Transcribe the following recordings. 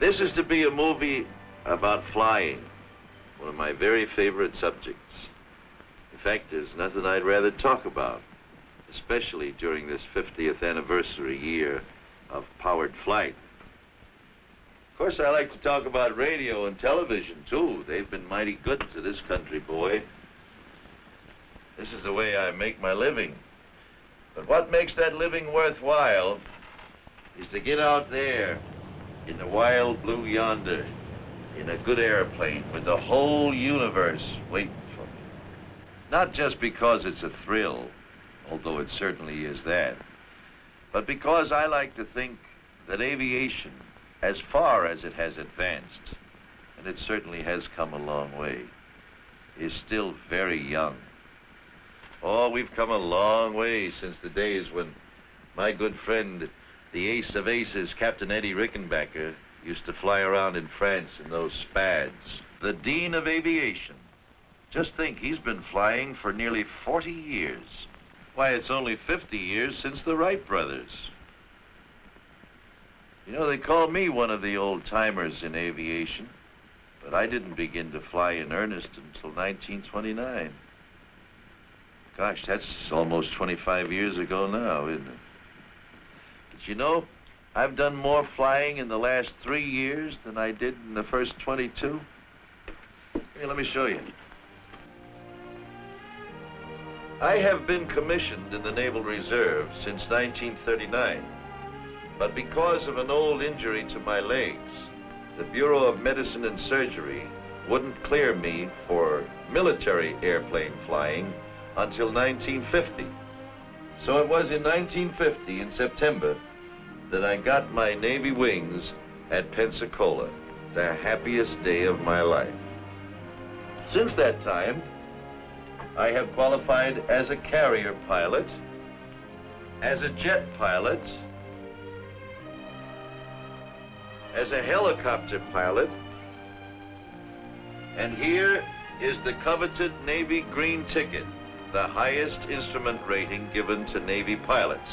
This is to be a movie about flying, one of my very favorite subjects. In fact, there's nothing I'd rather talk about, especially during this 50th anniversary year of powered flight. Of course, I like to talk about radio and television, too. They've been mighty good to this country, boy. This is the way I make my living. But what makes that living worthwhile is to get out there in the wild blue yonder in a good airplane with the whole universe waiting for me. Not just because it's a thrill, although it certainly is that, but because I like to think that aviation, as far as it has advanced, and it certainly has come a long way, is still very young. Oh, we've come a long way since the days when my good friend, the ace of aces, Captain Eddie Rickenbacker, used to fly around in France in those Spads. The Dean of Aviation. Just think, he's been flying for nearly 40 years. Why, it's only 50 years since the Wright brothers. You know, they call me one of the old-timers in aviation, but I didn't begin to fly in earnest until 1929. Gosh, that's almost 25 years ago now, isn't it? But you know, I've done more flying in the last 3 years than I did in the first 22. Here, let me show you. I have been commissioned in the Naval Reserve since 1939, but because of an old injury to my legs, the Bureau of Medicine and Surgery wouldn't clear me for military airplane flying until 1950. So it was in 1950, in September, that I got my Navy wings at Pensacola, the happiest day of my life. Since that time, I have qualified as a carrier pilot, as a jet pilot, as a helicopter pilot, and here is the coveted Navy green ticket, the highest instrument rating given to Navy pilots.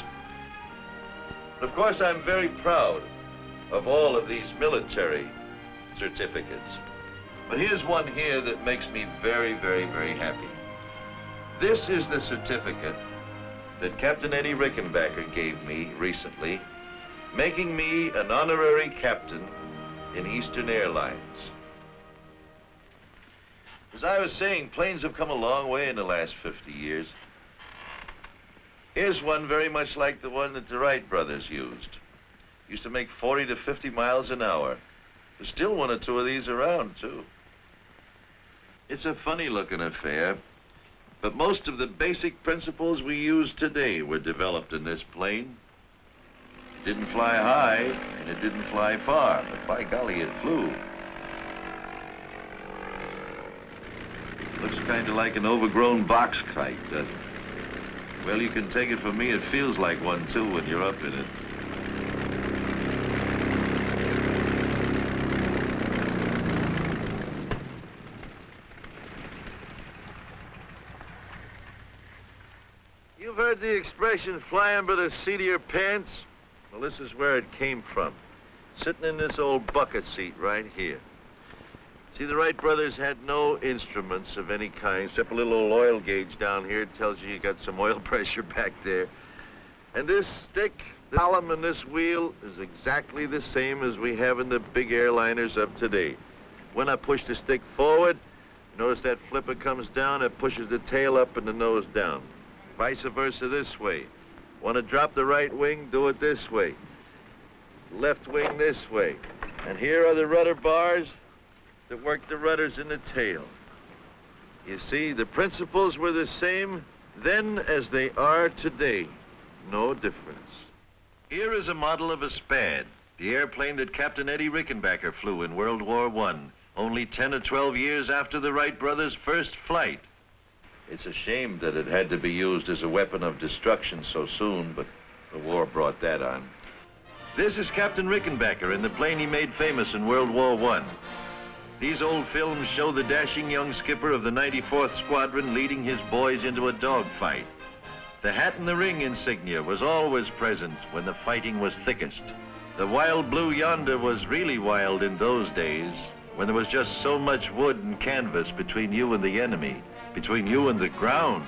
Of course, I'm very proud of all of these military certificates. But here's one here that makes me very, very, very happy. This is the certificate that Captain Eddie Rickenbacker gave me recently, making me an honorary captain in Eastern Airlines. As I was saying, planes have come a long way in the last 50 years. Here's one very much like the one that the Wright brothers used. Used to make 40 to 50 miles an hour. There's still one or two of these around, too. It's a funny-looking affair, but most of the basic principles we use today were developed in this plane. It didn't fly high, and it didn't fly far, but by golly, it flew. Looks kind of like an overgrown box kite, doesn't it? Well, you can take it from me, it feels like one, too, when you're up in it. You've heard the expression, flying by the seat of your pants? Well, this is where it came from. Sitting in this old bucket seat right here. See, the Wright brothers had no instruments of any kind, except a little old oil gauge down here. It tells you got some oil pressure back there. And this stick, the column and this wheel is exactly the same as we have in the big airliners of today. When I push the stick forward, notice that flipper comes down, it pushes the tail up and the nose down. Vice versa this way. Want to drop the right wing, do it this way. Left wing this way. And here are the rudder bars that work the rudders in the tail. You see, the principles were the same then as they are today. No difference. Here is a model of a Spad, the airplane that Captain Eddie Rickenbacker flew in World War I, only 10 or 12 years after the Wright brothers' first flight. It's a shame that it had to be used as a weapon of destruction so soon, but the war brought that on. This is Captain Rickenbacker in the plane he made famous in World War I. These old films show the dashing young skipper of the 94th Squadron leading his boys into a dogfight. The hat and the ring insignia was always present when the fighting was thickest. The wild blue yonder was really wild in those days, when there was just so much wood and canvas between you and the enemy, between you and the ground.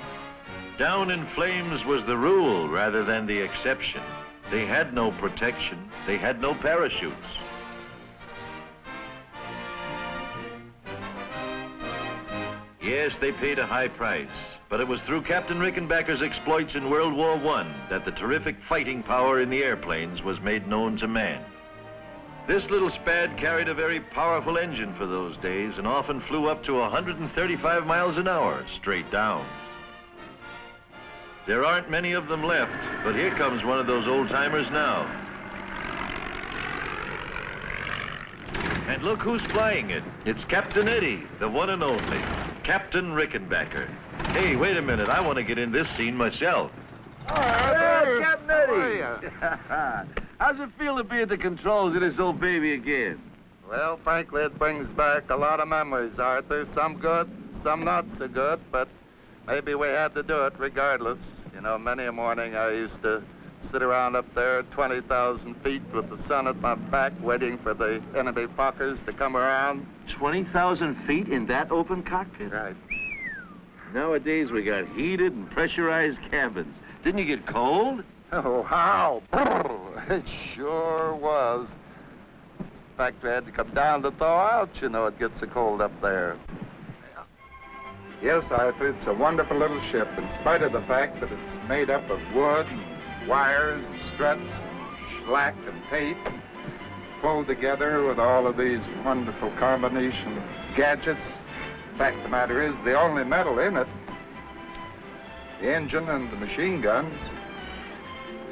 Down in flames was the rule rather than the exception. They had no protection. They had no parachutes. Yes, they paid a high price, but it was through Captain Rickenbacker's exploits in World War I that the terrific fighting power in the airplanes was made known to man. This little Spad carried a very powerful engine for those days and often flew up to 135 miles an hour straight down. There aren't many of them left, but here comes one of those old-timers now. And look who's flying it. It's Captain Eddie, the one and only, Captain Rickenbacker. Hey, wait a minute, I want to get in this scene myself. Oh, Arthur. Captain Eddie! How's it feel to be at the controls of this old baby again? Well, frankly, it brings back a lot of memories, Arthur. Some good, some not so good, but maybe we had to do it regardless. You know, many a morning I used to sit around up there at 20,000 feet with the sun at my back waiting for the enemy Fokkers to come around. 20,000 feet in that open cockpit? Right. Nowadays we got heated and pressurized cabins. Didn't you get cold? Oh, how? It sure was. In fact, we had to come down to thaw out, you know, it gets so cold up there. Yes, Arthur, it's a wonderful little ship, in spite of the fact that it's made up of wood and wires and struts, and slack and tape, pulled together with all of these wonderful combination of gadgets. The fact of the matter is, the only metal in it, the engine and the machine guns.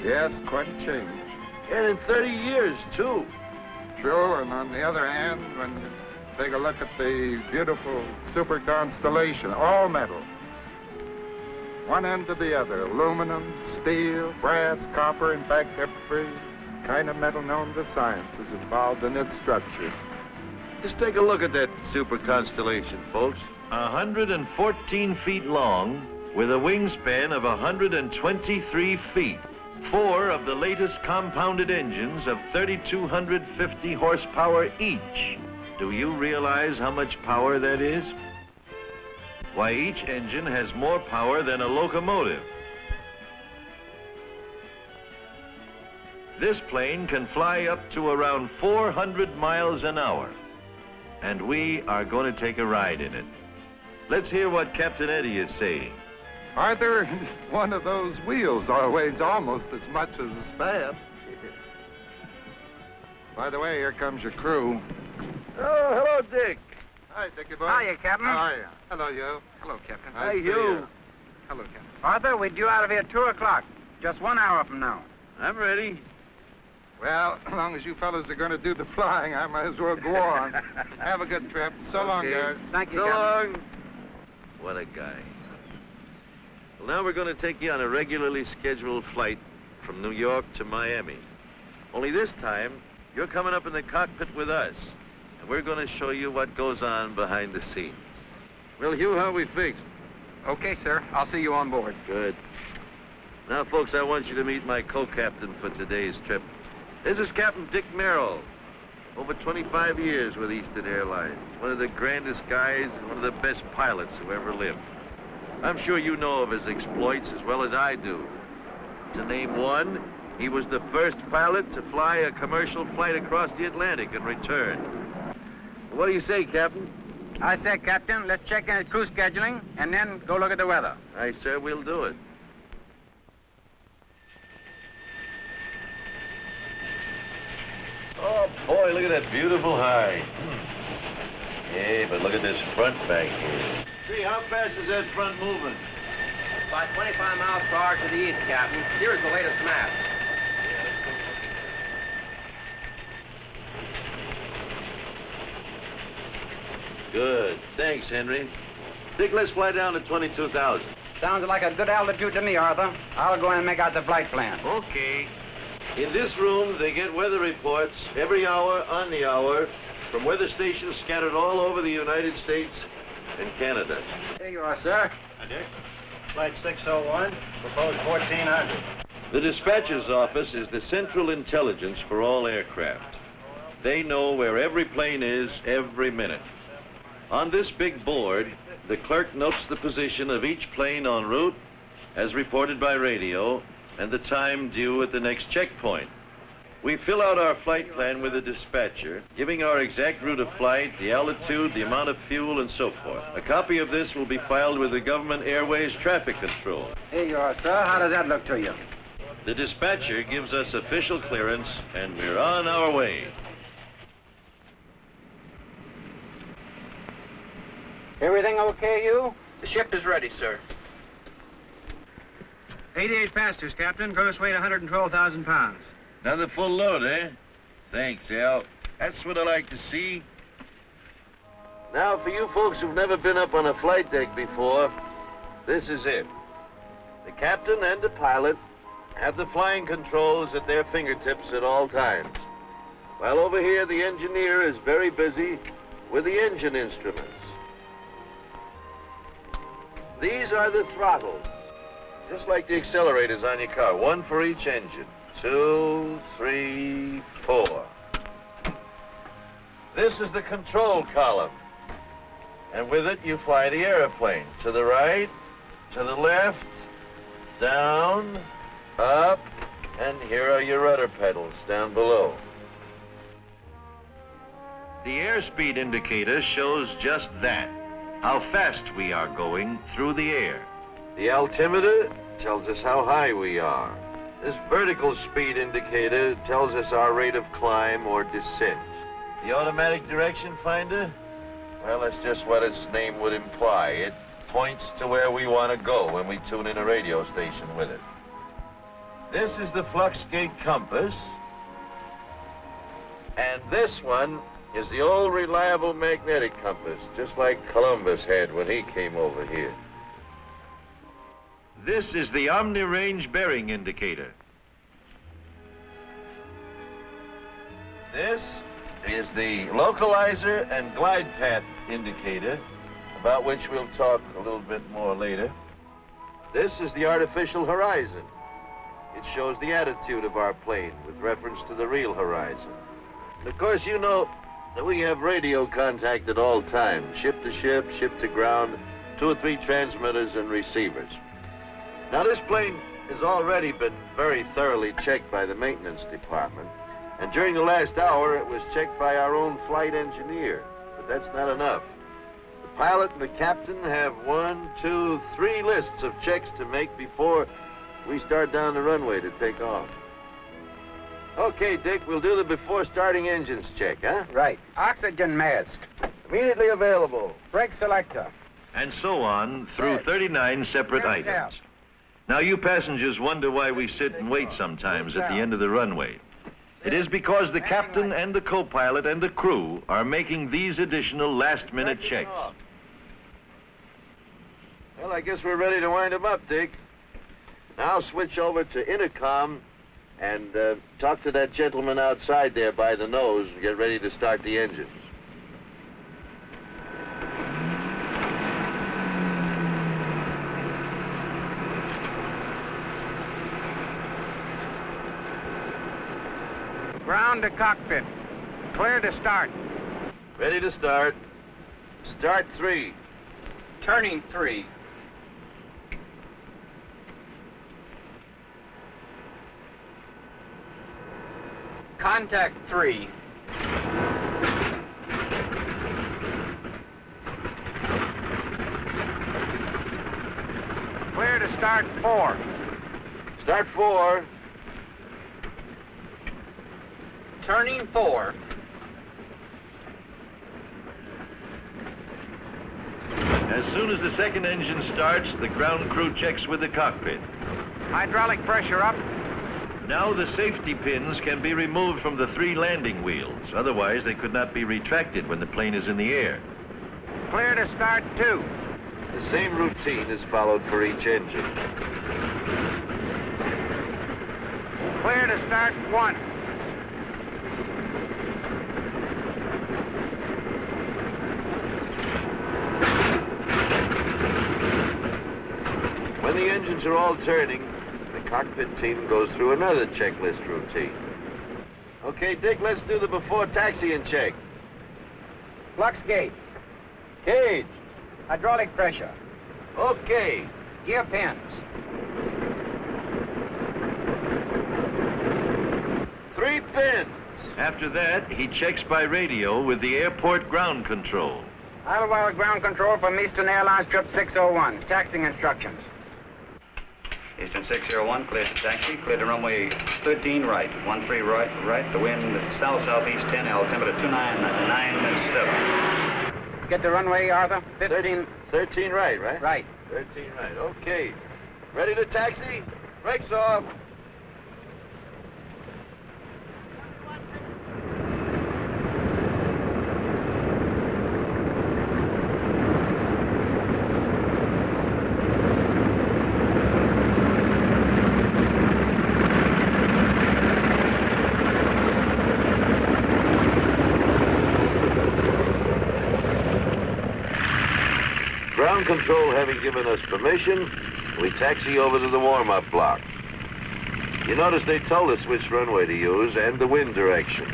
Yes, quite a change. And in 30 years, too. True, and on the other hand, when you take a look at the beautiful Super Constellation, all metal. One end to the other, aluminum, steel, brass, copper, in fact, every kind of metal known to science is involved in its structure. Just take a look at that Super Constellation, folks. 114 feet long, with a wingspan of 123 feet. 4 of the latest compounded engines of 3,250 horsepower each. Do you realize how much power that is? Why, each engine has more power than a locomotive. This plane can fly up to around 400 miles an hour, and we are going to take a ride in it. Let's hear what Captain Eddie is saying. Arthur, one of those wheels weighs almost as much as a Spad. By the way, here comes your crew. Oh, hello, Dick. Hi, Dickie boy. Hiya, Captain. Hiya. Hello, you. Hello, Captain. Hi, you. Hello, Captain. Arthur, we're due out of here at 2 o'clock. Just 1 hour from now. I'm ready. Well, as long as you fellas are going to do the flying, I might as well go on. Have a good trip. So long, guys. Thank you, So Captain. long. What a guy. Well, now we're going to take you on a regularly scheduled flight from New York to Miami. Only this time, you're coming up in the cockpit with us, and we're going to show you what goes on behind the scenes. Well, Hugh, how are we fixed? Okay, sir. I'll see you on board. Good. Now, folks, I want you to meet my co-captain for today's trip. This is Captain Dick Merrill. Over 25 years with Eastern Airlines. One of the grandest guys and one of the best pilots who ever lived. I'm sure you know of his exploits as well as I do. To name one, he was the first pilot to fly a commercial flight across the Atlantic and return. What do you say, Captain? I say, Captain, let's check in at crew scheduling and then go look at the weather. Aye, sir, we'll do it. Oh, boy, look at that beautiful high. Hey, but look at this front back here. See, how fast is that front moving? About 25 miles per hour to the east, Captain. Here's the latest map. Good. Thanks, Henry. Dick, let's fly down to 22,000. Sounds like a good altitude to me, Arthur. I'll go in and make out the flight plan. Okay. In this room, they get weather reports every hour on the hour from weather stations scattered all over the United States and Canada. Here you are, sir. Hi, Dick. Flight 601, proposed 1400. The dispatcher's office is the central intelligence for all aircraft. They know where every plane is every minute. On this big board, the clerk notes the position of each plane en route, as reported by radio, and the time due at the next checkpoint. We fill out our flight plan with the dispatcher, giving our exact route of flight, the altitude, the amount of fuel, and so forth. A copy of this will be filed with the Government Airways Traffic Control. Here you are, sir. How does that look to you? The dispatcher gives us official clearance, and we're on our way. Everything okay, you? The ship is ready, sir. 88 passengers, Captain. Gross weight 112,000 pounds. Another full load, eh? Thanks, Al. That's what I like to see. Now, for you folks who've never been up on a flight deck before, this is it. The captain and the pilot have the flying controls at their fingertips at all times. While over here, the engineer is very busy with the engine instruments. These are the throttles, just like the accelerators on your car, one for each engine. 2, 3, 4. This is the control column. And with it, you fly the airplane. To the right, to the left, down, up, and here are your rudder pedals down below. The airspeed indicator shows just that, how fast we are going through the air. The altimeter tells us how high we are. This vertical speed indicator tells us our rate of climb or descent. The automatic direction finder? Well, that's just what its name would imply. It points to where we want to go when we tune in a radio station with it. This is the flux gate compass. And this one is the old reliable magnetic compass, just like Columbus had when he came over here. This is the omni-range bearing indicator. This is the localizer and glide path indicator, about which we'll talk a little bit more later. This is the artificial horizon. It shows the attitude of our plane with reference to the real horizon. And of course, you know that we have radio contact at all times, ship to ground, 2 or 3 transmitters and receivers. Now, this plane has already been very thoroughly checked by the maintenance department, and during the last hour, it was checked by our own flight engineer, but that's not enough. The pilot and the captain have 1, 2, 3 lists of checks to make before we start down the runway to take off. Okay, Dick, we'll do the before starting engines check, huh? Right. Oxygen mask. Immediately available. Brake selector. And so on through 39 separate items. Now, you passengers wonder why we sit and wait sometimes at the end of the runway. It is because the captain and the co-pilot and the crew are making these additional last-minute checks. Well, I guess we're ready to wind them up, Dick. Now switch over to intercom and talk to that gentleman outside there by the nose and get ready to start the engines. Ground to cockpit. Clear to start. Ready to start. Start 3. Turning 3. Contact 3. Clear to start 4. Start 4. Turning 4. As soon as the second engine starts, the ground crew checks with the cockpit. Hydraulic pressure up. Now the safety pins can be removed from the 3 landing wheels. Otherwise, they could not be retracted when the plane is in the air. Clear to start 2. The same routine is followed for each engine. Clear to start 1. When the engines are all turning, the cockpit team goes through another checklist routine. Okay, Dick, let's do the before taxiing check. Flux gate. Cage. Hydraulic pressure. Okay. Gear pins. 3 pins. After that, he checks by radio with the airport ground control. Idlewild ground control from Eastern Airlines trip 601. Taxiing instructions. Eastern 601, cleared to taxi, cleared to runway 13 right, 13 right, the wind south-southeast 10, altimeter 2997. Get the runway, Arthur. 15. 13 right, right? Right. 13 right, okay. Ready to taxi? Brakes off. Ground control having given us permission, we taxi over to the warm-up block. You notice they told us which runway to use and the wind direction.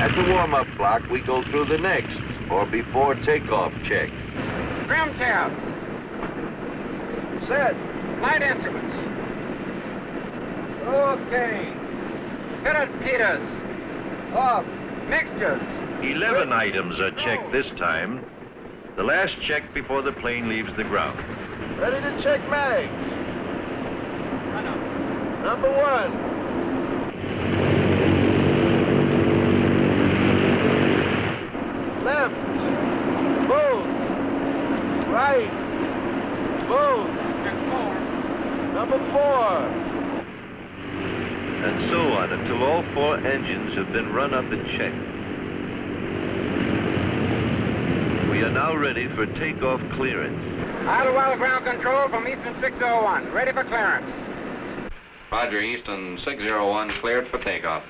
At the warm-up block, we go through the next, or before takeoff check. Trim tabs. Set. Flight instruments. Okay. Fitted heaters. Off. Mixtures. 11 items are checked this time. The last check before the plane leaves the ground. Ready to check mags. Number 1. Left. Smooth. Right. Smooth. Number 4. And so on until all 4 engines have been run up and checked. We are now ready for takeoff clearance. Idlewild ground control from Eastern 601. Ready for clearance. Roger, Eastern 601, cleared for takeoff.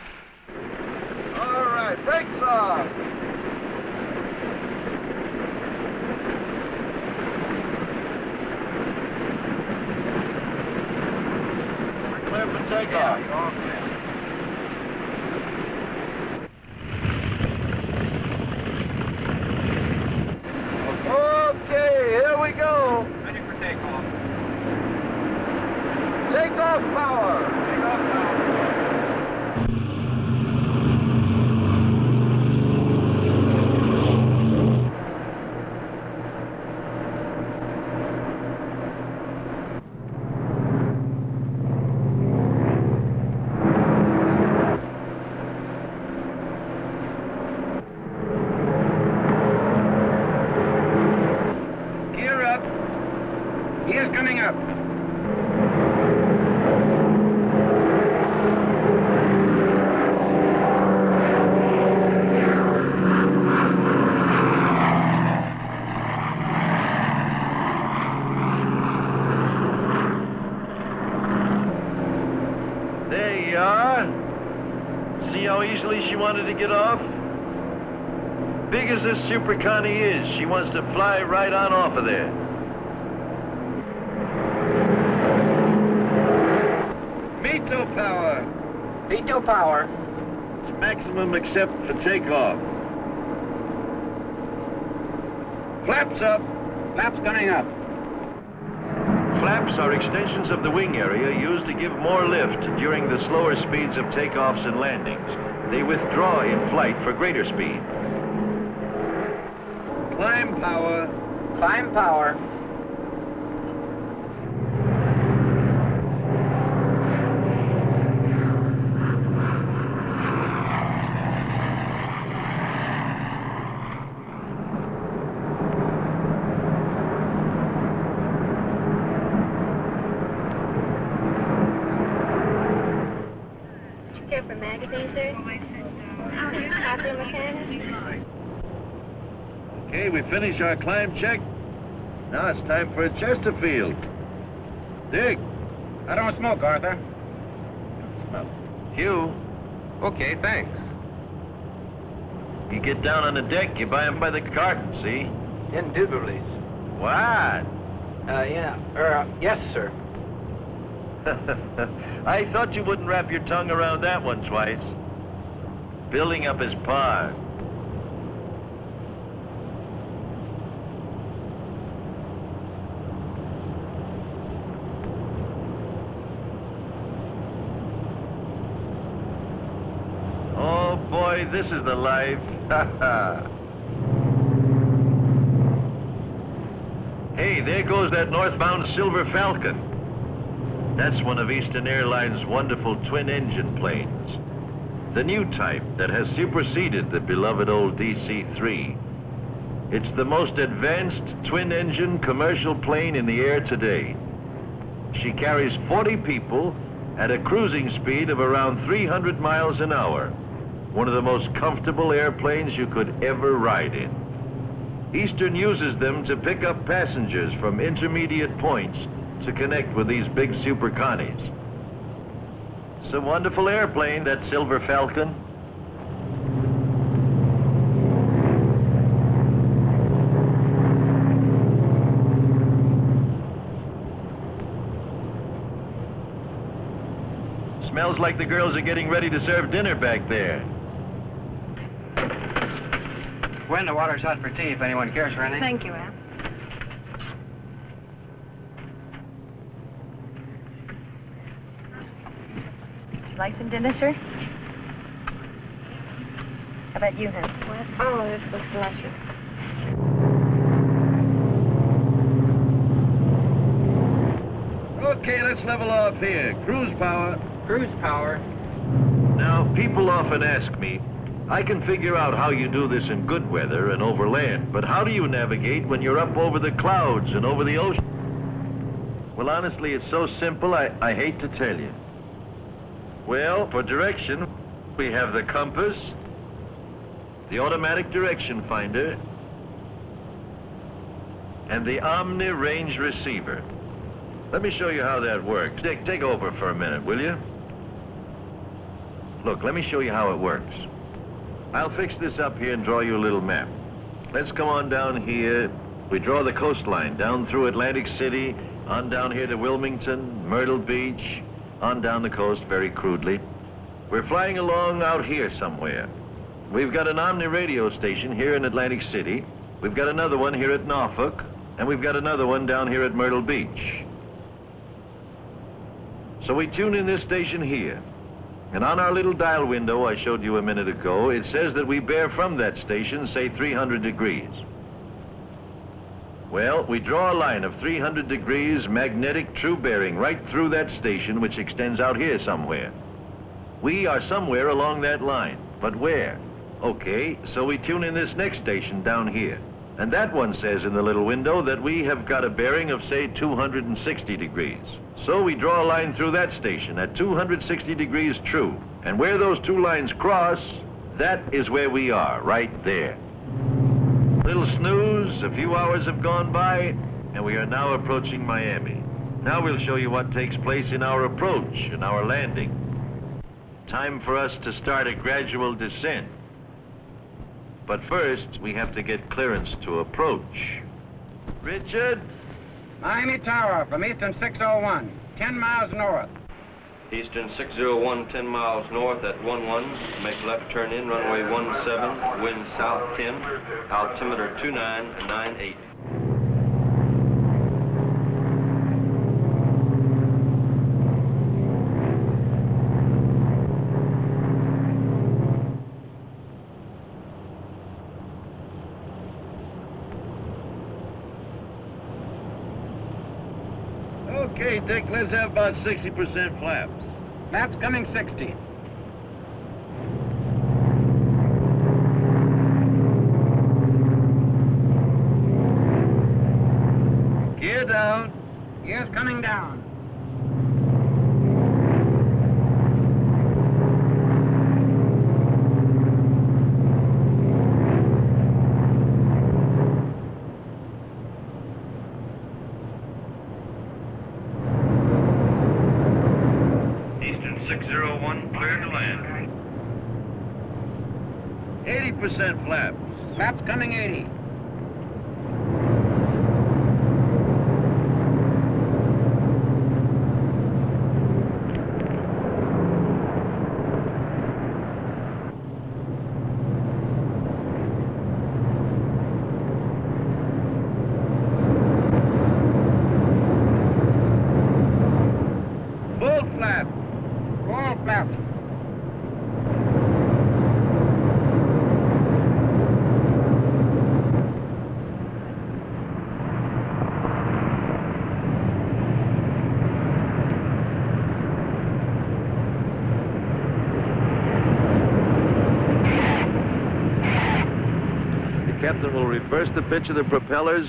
All right, brakes off. Clear for takeoff. Okay, here we go. Ready for takeoff. Takeoff power. Takeoff now. Gear up. Gear's coming up. There you are. See how easily she wanted to get off? Big as this Super Connie is, she wants to fly right on off of there. Veto power. Veto power. It's maximum except for takeoff. Flaps up. Flaps coming up. Flaps are extensions of the wing area used to give more lift during the slower speeds of takeoffs and landings. They withdraw in flight for greater speed. Climb power. Climb power. Here for magazine, sir. Copy mechanic. Okay, we finished our climb check. Now it's time for a Chesterfield. Dick. I don't smoke, Arthur. Smell. Hugh, Okay, thanks. You get down on the deck, you buy 'em by the carton, see? Indubitably. What? Yes, sir. I thought you wouldn't wrap your tongue around that one twice. Building up his par. Oh boy, this is the life. Hey, there goes that northbound Silver Falcon. That's one of Eastern Airline's wonderful twin-engine planes. The new type that has superseded the beloved old DC-3. It's the most advanced twin-engine commercial plane in the air today. She carries 40 people at a cruising speed of around 300 miles an hour. One of the most comfortable airplanes you could ever ride in. Eastern uses them to pick up passengers from intermediate points to connect with these big Super Connies. It's a wonderful airplane, that Silver Falcon. Smells like the girls are getting ready to serve dinner back there. Gwen, the water's hot for tea if anyone cares for anything. Thank you, Al. Would you like some dinner, sir? How about you, hon? What? Oh, this looks delicious. Okay, let's level off here. Cruise power. Cruise power. Now, people often ask me, I can figure out how you do this in good weather and over land, but how do you navigate when you're up over the clouds and over the ocean? Well, honestly, it's so simple, I hate to tell you. Well, for direction, we have the compass, the automatic direction finder, and the Omni range receiver. Let me show you how that works. Dick, take over for a minute, will you? Look, let me show you how it works. I'll fix this up here and draw you a little map. Let's come on down here. We draw the coastline down through Atlantic City, on down here to Wilmington, Myrtle Beach, on down the coast very crudely. We're flying along out here somewhere. We've got an Omni radio station here in Atlantic City. We've got another one here at Norfolk, and we've got another one down here at Myrtle Beach. So we tune in this station here. And on our little dial window I showed you a minute ago, it says that we bear from that station, say 300 degrees. Well, we draw a line of 300 degrees magnetic true bearing right through that station, which extends out here somewhere. We are somewhere along that line, but where? Okay, so we tune in this next station down here. And that one says in the little window that we have got a bearing of, say, 260 degrees. So we draw a line through that station at 260 degrees true. And where those two lines cross, that is where we are, right there. Little snooze, a few hours have gone by, and we are now approaching Miami. Now we'll show you what takes place in our approach and our landing. Time for us to start a gradual descent. But first, we have to get clearance to approach. Richard? Miami Tower from Eastern 601, 10 miles north. Eastern 601, 10 miles north at 11. Make left turn in, runway 17, wind south 10, altimeter 2998. Okay, Dick, let's have about 60% flaps. Maps coming 60. Gear down. Gears coming down. Eastern 601, clear to land. 80% flaps. Flaps coming 80. Full flap. Full flaps. The captain will reverse the pitch of the propellers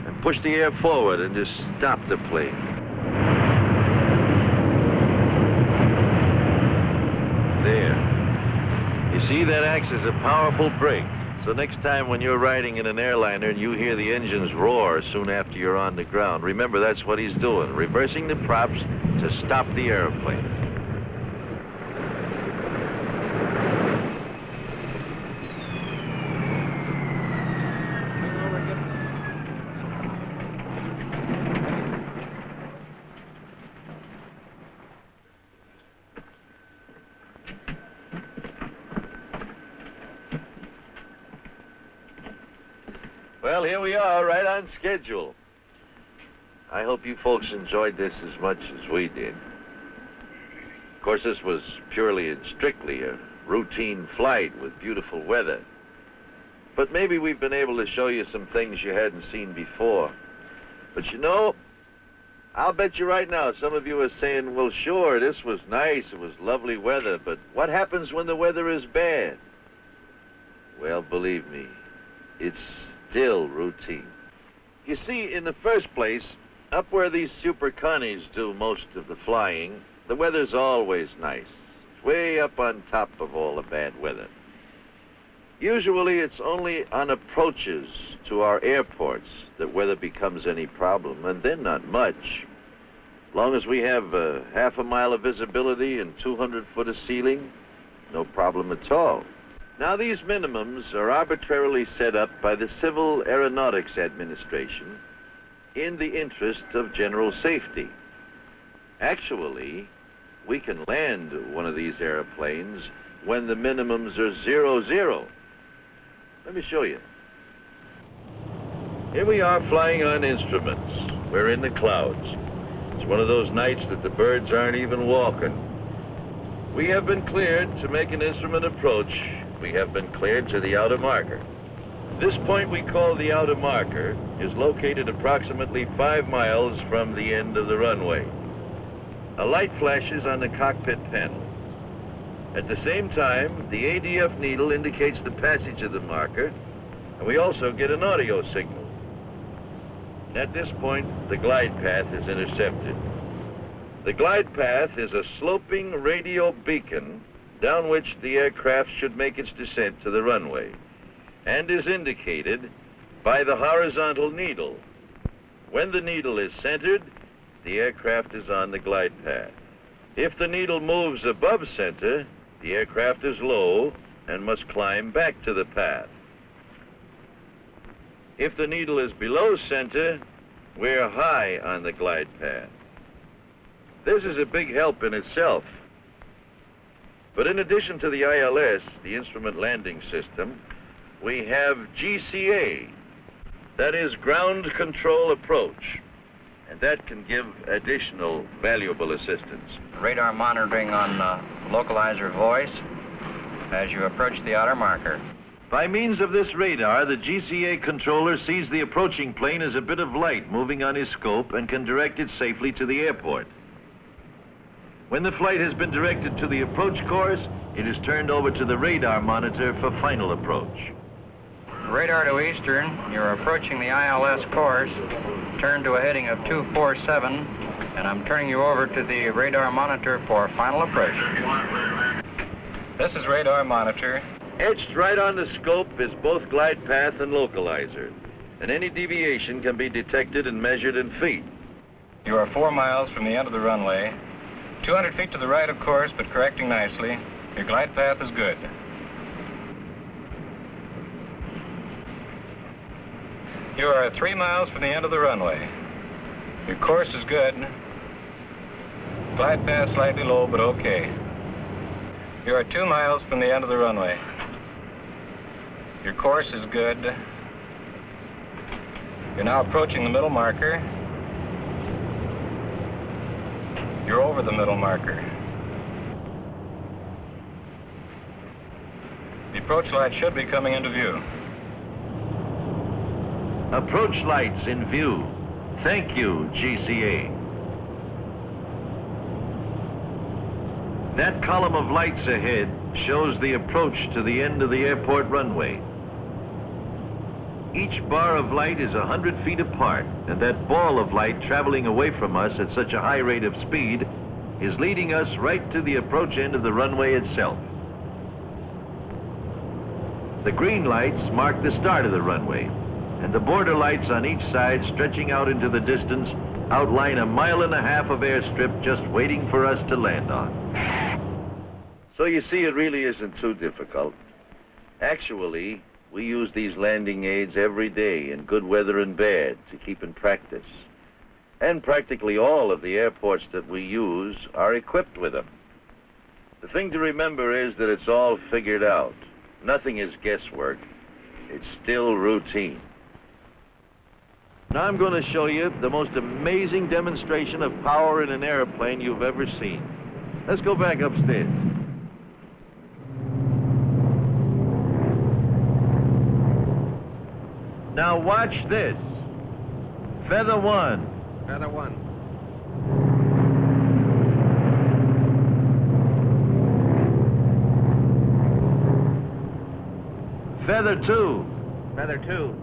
and push the air forward and just stop the plane. There. You see, that acts as a powerful brake. So next time when you're riding in an airliner and you hear the engines roar soon after you're on the ground, remember that's what he's doing, reversing the props to stop the airplane. Well, here we are, right on schedule. I hope you folks enjoyed this as much as we did. Of course, this was purely and strictly a routine flight with beautiful weather. But maybe we've been able to show you some things you hadn't seen before. But you know, I'll bet you right now some of you are saying, well, sure, this was nice, it was lovely weather, but what happens when the weather is bad? Well, believe me, it's still routine. You see, in the first place, up where these Super Connies do most of the flying, the weather's always nice. It's way up on top of all the bad weather. Usually it's only on approaches to our airports that weather becomes any problem, and then not much. As long as we have half a mile of visibility and 200 foot of ceiling, no problem at all. Now, these minimums are arbitrarily set up by the Civil Aeronautics Administration in the interest of general safety. Actually, we can land one of these airplanes when the minimums are 00. Let me show you. Here we are flying on instruments. We're in the clouds. It's one of those nights that the birds aren't even walking. We have been cleared to make an instrument approach. We have been cleared to the outer marker. This point we call the outer marker is located approximately 5 miles from the end of the runway. A light flashes on the cockpit panel. At the same time, the ADF needle indicates the passage of the marker, and we also get an audio signal. At this point, the glide path is intercepted. The glide path is a sloping radio beacon down which the aircraft should make its descent to the runway, and is indicated by the horizontal needle. When the needle is centered, the aircraft is on the glide path. If the needle moves above center, the aircraft is low and must climb back to the path. If the needle is below center, we're high on the glide path. This is a big help in itself. But in addition to the ILS, the Instrument Landing System, we have GCA, that is Ground Control Approach, and that can give additional valuable assistance. Radar monitoring on localizer voice as you approach the outer marker. By means of this radar, the GCA controller sees the approaching plane as a bit of light moving on his scope and can direct it safely to the airport. When the flight has been directed to the approach course, it is turned over to the radar monitor for final approach. Radar to eastern, you're approaching the ILS course. Turn to a heading of 247, and I'm turning you over to the radar monitor for final approach. This is radar monitor. Etched right on the scope is both glide path and localizer, and any deviation can be detected and measured in feet. You are 4 miles from the end of the runway. 200 feet to the right, of course, but correcting nicely. Your glide path is good. You are 3 miles from the end of the runway. Your course is good. Glide path slightly low, but okay. You are 2 miles from the end of the runway. Your course is good. You're now approaching the middle marker. You're over the middle marker. The approach light should be coming into view. Approach lights in view. Thank you, GCA. That column of lights ahead shows the approach to the end of the airport runway. Each bar of light is 100 feet apart, and that ball of light traveling away from us at such a high rate of speed is leading us right to the approach end of the runway itself. The green lights mark the start of the runway, and the border lights on each side stretching out into the distance outline a 1.5 miles of airstrip just waiting for us to land on. So you see, it really isn't too difficult. Actually, we use these landing aids every day in good weather and bad to keep in practice. And practically all of the airports that we use are equipped with them. The thing to remember is that it's all figured out. Nothing is guesswork. It's still routine. Now I'm going to show you the most amazing demonstration of power in an airplane you've ever seen. Let's go back upstairs. Now watch this. Feather 1. Feather 1. Feather 2. Feather 2.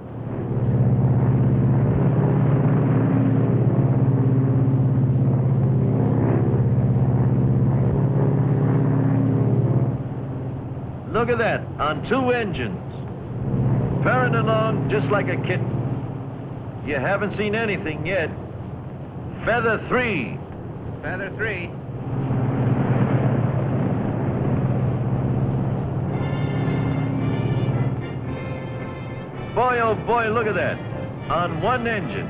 Look at that, on 2 engines. Purring along just like a kitten. You haven't seen anything yet. Feather 3. Feather 3. Boy, oh boy, look at that. On 1 engine.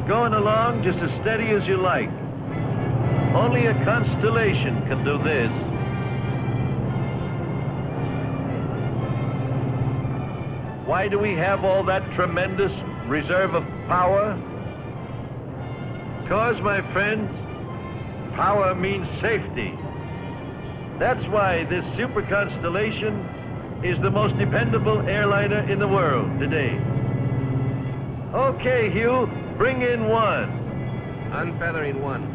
Going along just as steady as you like. Only a Constellation can do this. Why do we have all that tremendous reserve of power? Because, my friends, power means safety. That's why this Super Constellation is the most dependable airliner in the world today. Okay, Hugh, bring in 1. Unfeathering 1.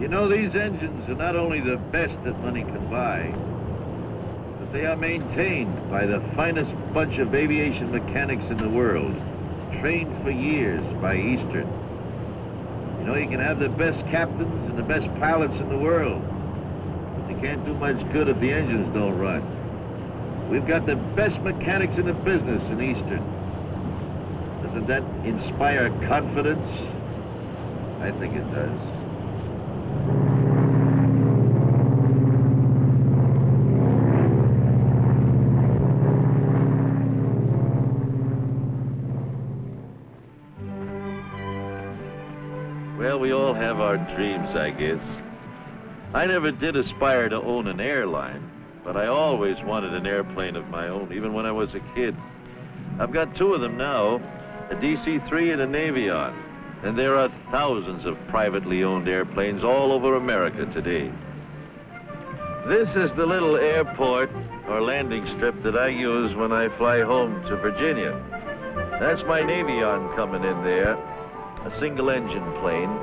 You know, these engines are not only the best that money can buy, but they are maintained by the finest bunch of aviation mechanics in the world, trained for years by Eastern. You know, you can have the best captains and the best pilots in the world, but they can't do much good if the engines don't run. We've got the best mechanics in the business in Eastern. Doesn't that inspire confidence? I think it does. Well, we all have our dreams, I guess. I never did aspire to own an airline, but I always wanted an airplane of my own, even when I was a kid. I've got 2 of them now, a DC-3 and an Avion, and there are thousands of privately owned airplanes all over America today. This is the little airport or landing strip that I use when I fly home to Virginia. That's my Avion coming in there, a single-engine plane.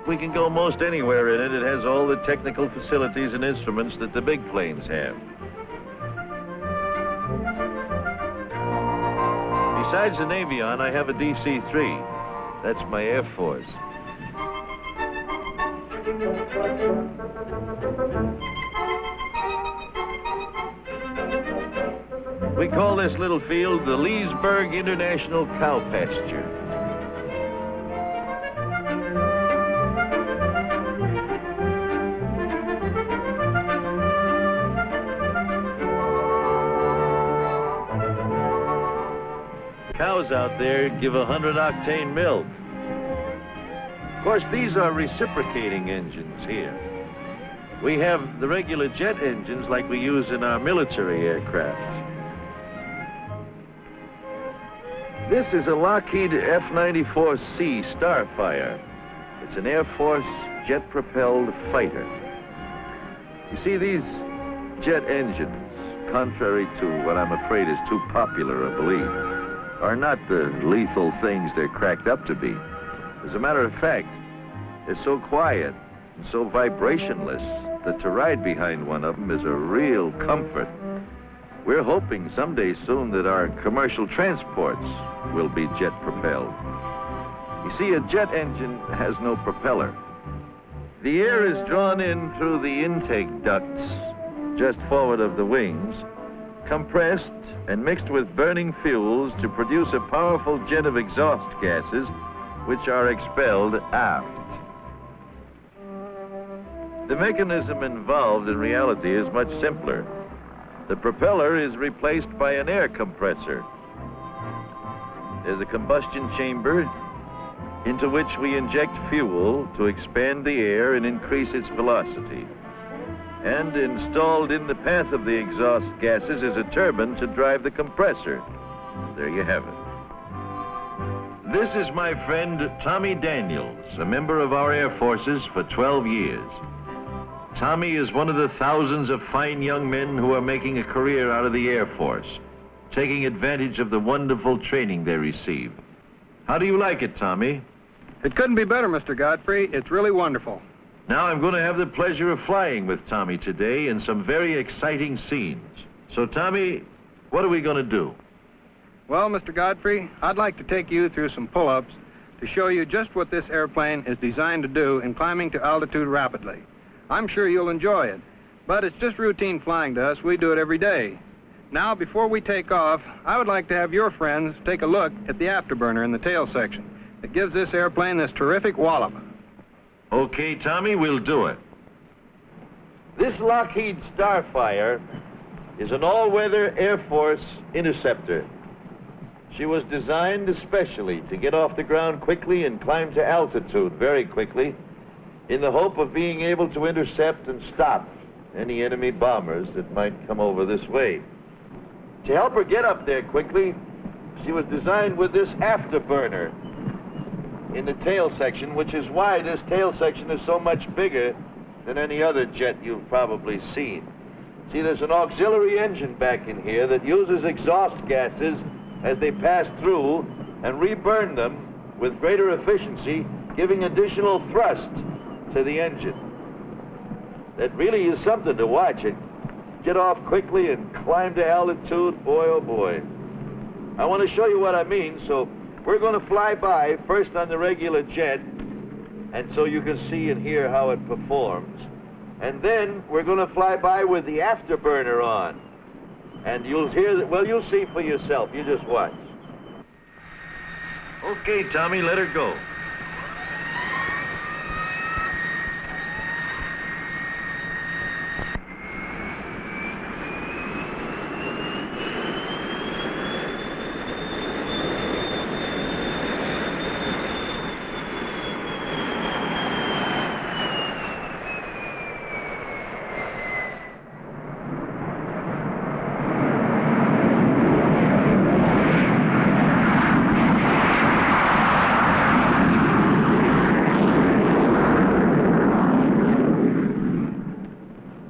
We can go most anywhere in it. It has all the technical facilities and instruments that the big planes have. Besides an Avion, I have a DC-3. That's my Air Force. We call this little field the Leesburg International Cow Pasture. Cows out there give 100-octane milk. Of course, these are reciprocating engines here. We have the regular jet engines like we use in our military aircraft. This is a Lockheed F-94C Starfire. It's an Air Force jet-propelled fighter. You see, these jet engines, contrary to what I'm afraid is too popular a belief, are not the lethal things they're cracked up to be. As a matter of fact, they're so quiet and so vibrationless that to ride behind one of them is a real comfort. We're hoping someday soon that our commercial transports will be jet-propelled. You see, a jet engine has no propeller. The air is drawn in through the intake ducts just forward of the wings, compressed and mixed with burning fuels to produce a powerful jet of exhaust gases which are expelled aft. The mechanism involved in reality is much simpler. The propeller is replaced by an air compressor. There's a combustion chamber into which we inject fuel to expand the air and increase its velocity. And installed in the path of the exhaust gases is a turbine to drive the compressor. There you have it. This is my friend Tommy Daniels, a member of our Air Forces for 12 years. Tommy is one of the thousands of fine young men who are making a career out of the Air Force, taking advantage of the wonderful training they receive. How do you like it, Tommy? It couldn't be better, Mr. Godfrey. It's really wonderful. Now I'm going to have the pleasure of flying with Tommy today in some very exciting scenes. So, Tommy, what are we going to do? Well, Mr. Godfrey, I'd like to take you through some pull-ups to show you just what this airplane is designed to do in climbing to altitude rapidly. I'm sure you'll enjoy it, but it's just routine flying to us. We do it every day. Now, before we take off, I would like to have your friends take a look at the afterburner in the tail section. It gives this airplane this terrific wallop. Okay, Tommy, we'll do it. This Lockheed Starfire is an all-weather Air Force interceptor. She was designed especially to get off the ground quickly and climb to altitude very quickly in the hope of being able to intercept and stop any enemy bombers that might come over this way. To help her get up there quickly, she was designed with this afterburner in the tail section, which is why this tail section is so much bigger than any other jet you've probably seen. See, there's an auxiliary engine back in here that uses exhaust gases as they pass through and reburn them with greater efficiency, giving additional thrust to the engine. That really is something to watch. It get off quickly and climb to altitude, boy oh boy. I want to show you what I mean, so we're going to fly by first on the regular jet, and so you can see and hear how it performs. And then we're going to fly by with the afterburner on. And you'll hear that, well, you'll see for yourself. You just watch. Okay, Tommy, let her go.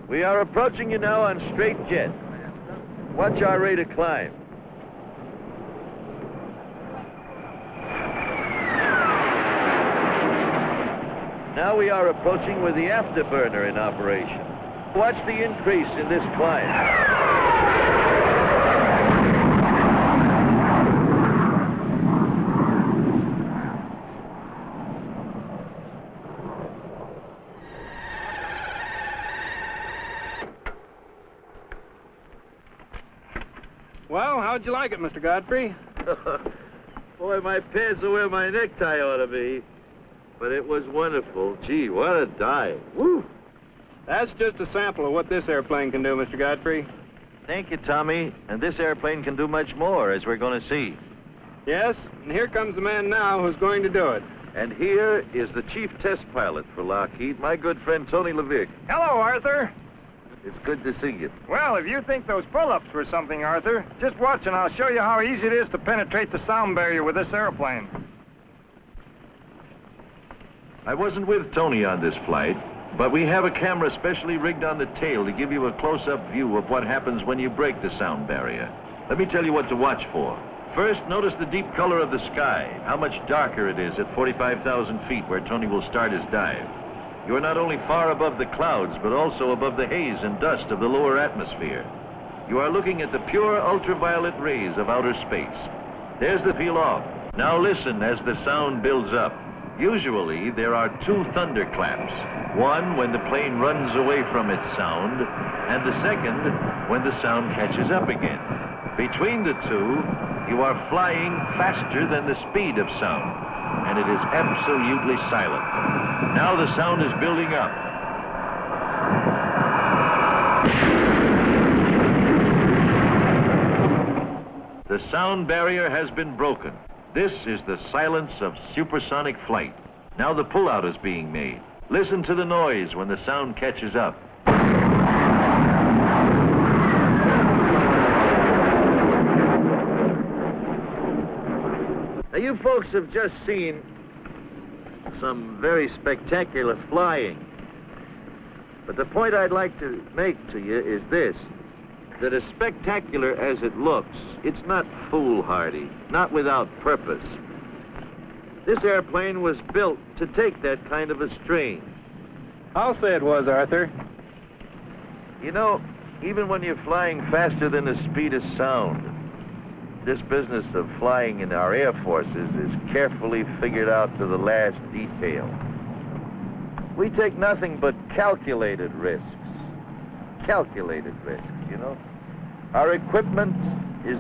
We are approaching you now on straight jet. Watch our rate of climb. Now we are approaching with the afterburner in operation. Watch the increase in this climb. How'd you like it, Mr. Godfrey? Boy, my pants are where my necktie ought to be. But it was wonderful. Gee, what a dive. Woo! That's just a sample of what this airplane can do, Mr. Godfrey. Thank you, Tommy. And this airplane can do much more, as we're going to see. Yes, and here comes the man now who's going to do it. And here is the chief test pilot for Lockheed, my good friend Tony Levick. Hello, Arthur. It's good to see you. Well, if you think those pull-ups were something, Arthur, just watch and I'll show you how easy it is to penetrate the sound barrier with this airplane. I wasn't with Tony on this flight, but we have a camera specially rigged on the tail to give you a close-up view of what happens when you break the sound barrier. Let me tell you what to watch for. First, notice the deep color of the sky, how much darker it is at 45,000 feet where Tony will start his dive. You are not only far above the clouds, but also above the haze and dust of the lower atmosphere. You are looking at the pure ultraviolet rays of outer space. There's the peel off. Now listen as the sound builds up. Usually, there are two thunderclaps. One when the plane runs away from its sound, and the second when the sound catches up again. Between the two, you are flying faster than the speed of sound, and it is absolutely silent. Now the sound is building up. The sound barrier has been broken. This is the silence of supersonic flight. Now the pullout is being made. Listen to the noise when the sound catches up. Now, you folks have just seen some very spectacular flying. But the point I'd like to make to you is this, that as spectacular as it looks, it's not foolhardy, not without purpose. This airplane was built to take that kind of a strain. I'll say it was, Arthur. You know, even when you're flying faster than the speed of sound, this business of flying in our Air Forces is carefully figured out to the last detail. We take nothing but calculated risks. Calculated risks, you know. Our equipment is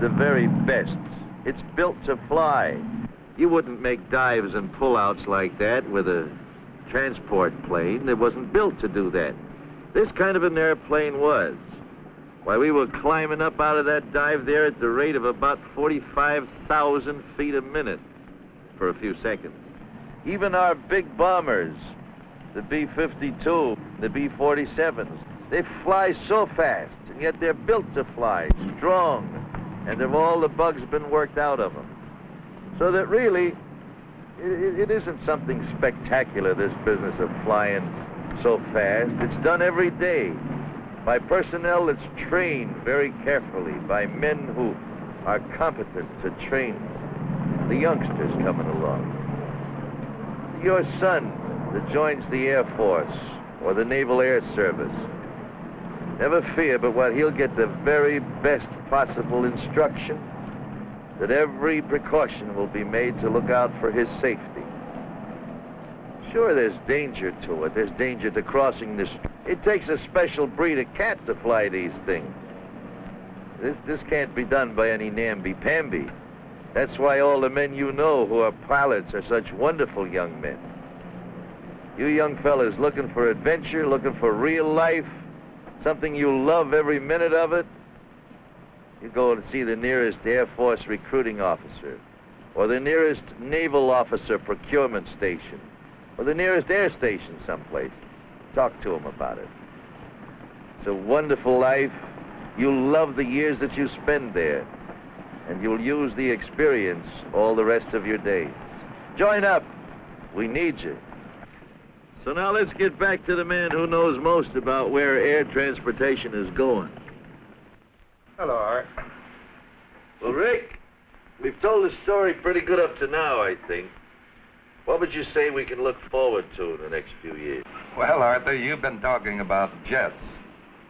the very best. It's built to fly. You wouldn't make dives and pullouts like that with a transport plane. It wasn't built to do that. This kind of an airplane was. Why, we were climbing up out of that dive there at the rate of about 45,000 feet a minute for a few seconds. Even our big bombers, the B-52, the B-47s, they fly so fast, and yet they're built to fly, strong, and have all the bugs been worked out of them. So that really, it isn't something spectacular, this business of flying so fast. It's done every day by personnel that's trained very carefully, by men who are competent to train the youngsters coming along. Your son that joins the Air Force or the Naval Air Service, never fear but what he'll get the very best possible instruction, that every precaution will be made to look out for his safety. Sure, there's danger to it. There's danger to crossing this. It takes a special breed of cat to fly these things. This can't be done by any namby-pamby. That's why all the men you know who are pilots are such wonderful young men. You young fellas looking for adventure, looking for real life, something you love every minute of it, you go and see the nearest Air Force recruiting officer, or the nearest naval officer procurement station, or the nearest air station someplace. Talk to them about it. It's a wonderful life. You'll love the years that you spend there, and you'll use the experience all the rest of your days. Join up. We need you. So now let's get back to the man who knows most about where air transportation is going. Hello, Art. Well, Rick, we've told the story pretty good up to now, I think. What would you say we can look forward to in the next few years? Well, Arthur, you've been talking about jets.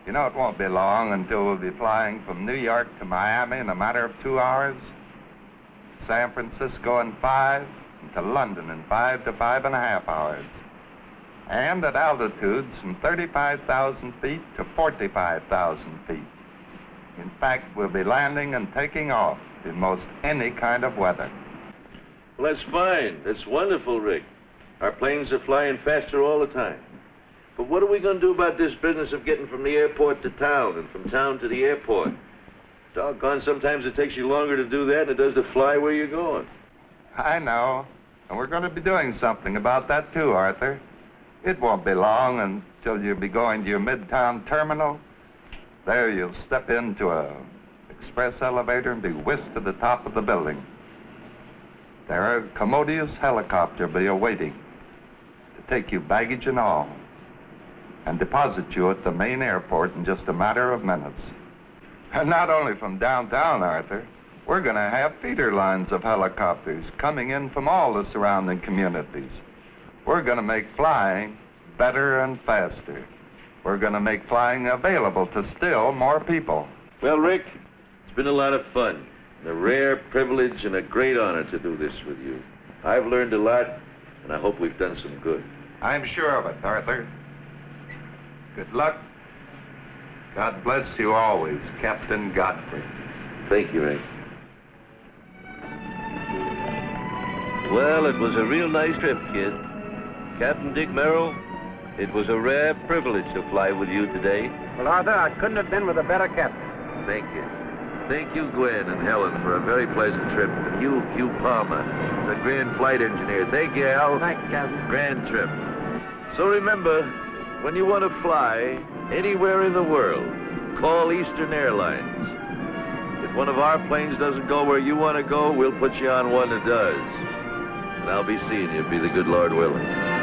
You know, it won't be long until we'll be flying from New York to Miami in a matter of 2 hours, San Francisco in 5, and to London in 5 to 5.5 hours. And at altitudes from 35,000 feet to 45,000 feet. In fact, we'll be landing and taking off in most any kind of weather. Well, that's fine. That's wonderful, Rick. Our planes are flying faster all the time. But what are we going to do about this business of getting from the airport to town and from town to the airport? Doggone, sometimes it takes you longer to do that than it does to fly where you're going. I know. And we're going to be doing something about that too, Arthur. It won't be long until you'll be going to your midtown terminal. There you'll step into a express elevator and be whisked to the top of the building. There, a commodious helicopter will be awaiting to take you, baggage and all, and deposit you at the main airport in just a matter of minutes. And not only from downtown, Arthur, we're going to have feeder lines of helicopters coming in from all the surrounding communities. We're going to make flying better and faster. We're going to make flying available to still more people. Well, Rick, it's been a lot of fun. A rare privilege and a great honor to do this with you. I've learned a lot, and I hope we've done some good. I'm sure of it, Arthur. Good luck. God bless you always, Captain Godfrey. Thank you, Rick. Well, it was a real nice trip, kid. Captain Dick Merrill, it was a rare privilege to fly with you today. Well, Arthur, I couldn't have been with a better captain. Thank you. Thank you, Gwen and Helen, for a very pleasant trip. And you, Hugh Palmer, the grand flight engineer. Thank you, Al. Thank you, Captain. Grand trip. So remember, when you want to fly anywhere in the world, call Eastern Airlines. If one of our planes doesn't go where you want to go, we'll put you on one that does. And I'll be seeing you, be the good Lord willing.